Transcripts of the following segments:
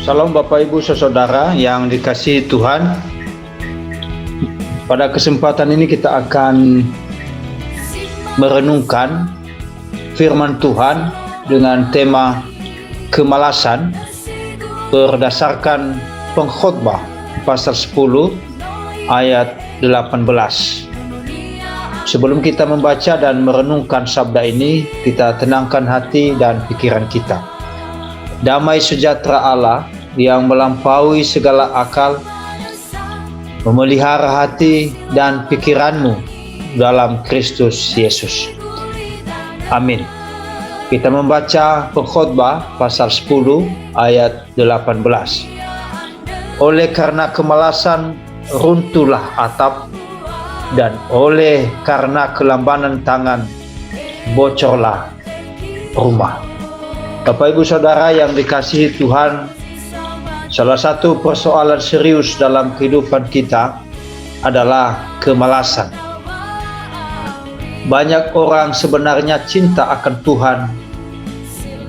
Salam Bapak Ibu Saudara yang dikasihi Tuhan. Pada kesempatan ini kita akan merenungkan firman Tuhan dengan tema kemalasan berdasarkan Pengkhotbah pasal 10 ayat 18. Sebelum kita membaca dan merenungkan sabda ini, kita tenangkan hati dan pikiran kita. Damai sejahtera Allah yang melampaui segala akal memelihara hati dan pikiranmu dalam Kristus Yesus. Amin. Kita membaca Pengkhotbah pasal 10 ayat 18. Oleh karena kemalasan runtuhlah atap, dan oleh karena kelambanan tangan bocorlah rumah. Bapak Ibu Saudara yang dikasihi Tuhan, salah satu persoalan serius dalam kehidupan kita adalah kemalasan. Banyak orang sebenarnya cinta akan Tuhan,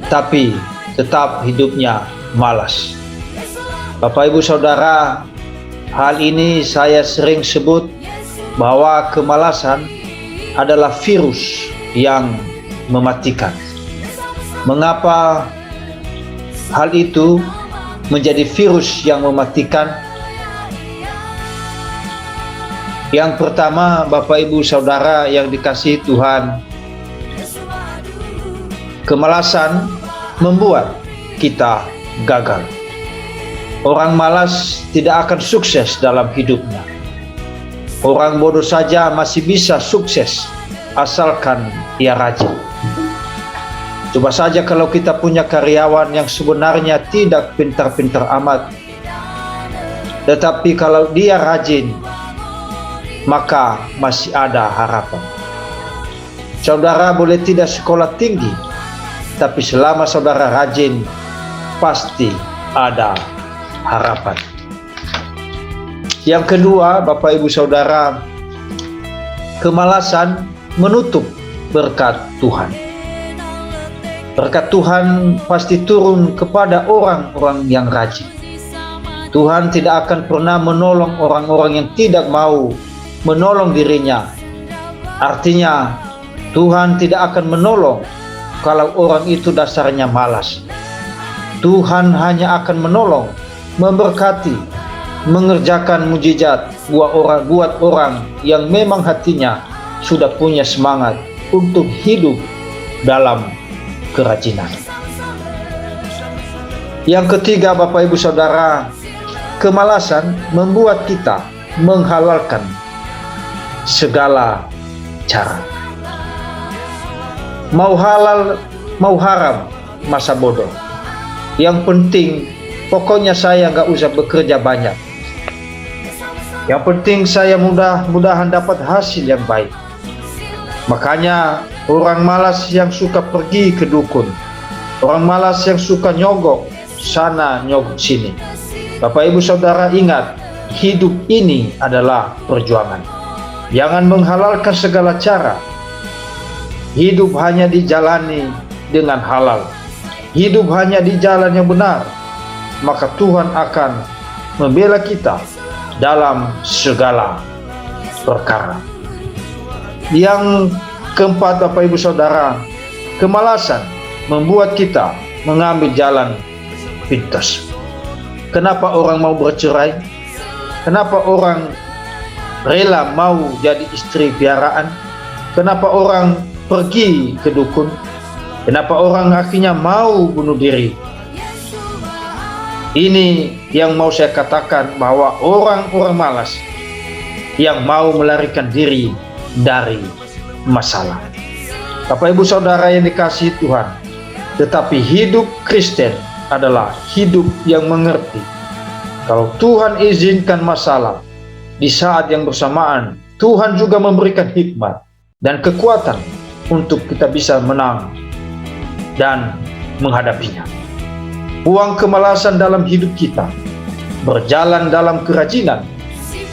tapi tetap hidupnya malas. Bapak Ibu Saudara, hal ini saya sering sebut bahwa kemalasan adalah virus yang mematikan. Mengapa hal itu menjadi virus yang mematikan? Yang pertama, Bapak Ibu Saudara yang dikasihi Tuhan, kemalasan membuat kita gagal. Orang malas tidak akan sukses dalam hidupnya. Orang bodoh saja masih bisa sukses asalkan ia rajin. Coba saja kalau kita punya karyawan yang sebenarnya tidak pintar-pintar amat, tetapi kalau dia rajin, maka masih ada harapan. Saudara boleh tidak sekolah tinggi, tapi selama saudara rajin, pasti ada harapan. Yang kedua, Bapak Ibu Saudara, kemalasan menutup berkat Tuhan. Berkat Tuhan pasti turun kepada orang-orang yang rajin. Tuhan tidak akan pernah menolong orang-orang yang tidak mau menolong dirinya. Artinya, Tuhan tidak akan menolong kalau orang itu dasarnya malas. Tuhan hanya akan menolong, memberkati, mengerjakan mujizat buat orang yang memang hatinya sudah punya semangat untuk hidup dalam kerajinan. Yang ketiga, Bapak Ibu Saudara, kemalasan membuat kita menghalalkan segala cara. Mau halal, mau haram, masa bodoh. Yang penting, pokoknya saya nggak usah bekerja banyak. Yang penting saya mudah-mudahan dapat hasil yang baik. Makanya orang malas yang suka pergi ke dukun, orang malas yang suka nyogok sana nyogok sini. Bapak Ibu Saudara ingat, hidup ini adalah perjuangan. Jangan menghalalkan segala cara. Hidup hanya dijalani dengan halal. Hidup hanya di jalan yang benar. Maka Tuhan akan membela kita dalam segala perkara. Yang keempat, Bapak Ibu Saudara, kemalasan membuat kita mengambil jalan pintas. Kenapa orang mau bercerai? Kenapa orang rela mau jadi istri piaraan? Kenapa orang pergi ke dukun? Kenapa orang akhirnya mau bunuh diri? Ini yang mau saya katakan, bahwa orang-orang malas yang mau melarikan diri dari masalah. Bapak Ibu Saudara yang dikasihi Tuhan, tetapi hidup Kristen adalah hidup yang mengerti. Kalau Tuhan izinkan masalah, di saat yang bersamaan Tuhan juga memberikan hikmat dan kekuatan untuk kita bisa menang dan menghadapinya. Buang kemalasan dalam hidup kita, berjalan dalam kerajinan,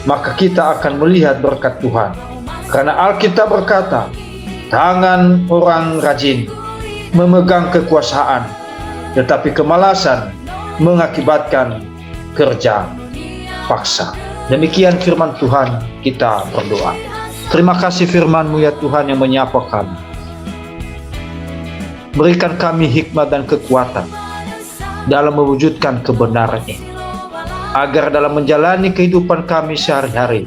maka kita akan melihat berkat Tuhan. Karena Alkitab berkata, tangan orang rajin memegang kekuasaan, tetapi kemalasan mengakibatkan kerja paksa. Demikian firman Tuhan, kita berdoa. Terima kasih firman-Mu ya Tuhan yang menyapa kami. Berikan kami hikmat dan kekuatan dalam mewujudkan kebenaran ini, agar dalam menjalani kehidupan kami sehari-hari,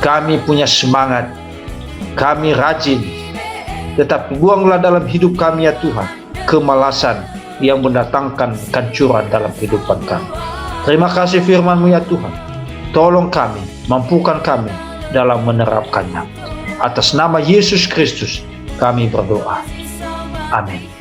kami punya semangat, kami rajin, tetapi buanglah dalam hidup kami ya Tuhan kemalasan yang mendatangkan kehancuran dalam kehidupan kami. Terima kasih firman-Mu ya Tuhan. Tolong kami, mampukan kami dalam menerapkannya. Atas nama Yesus Kristus kami berdoa. Amin.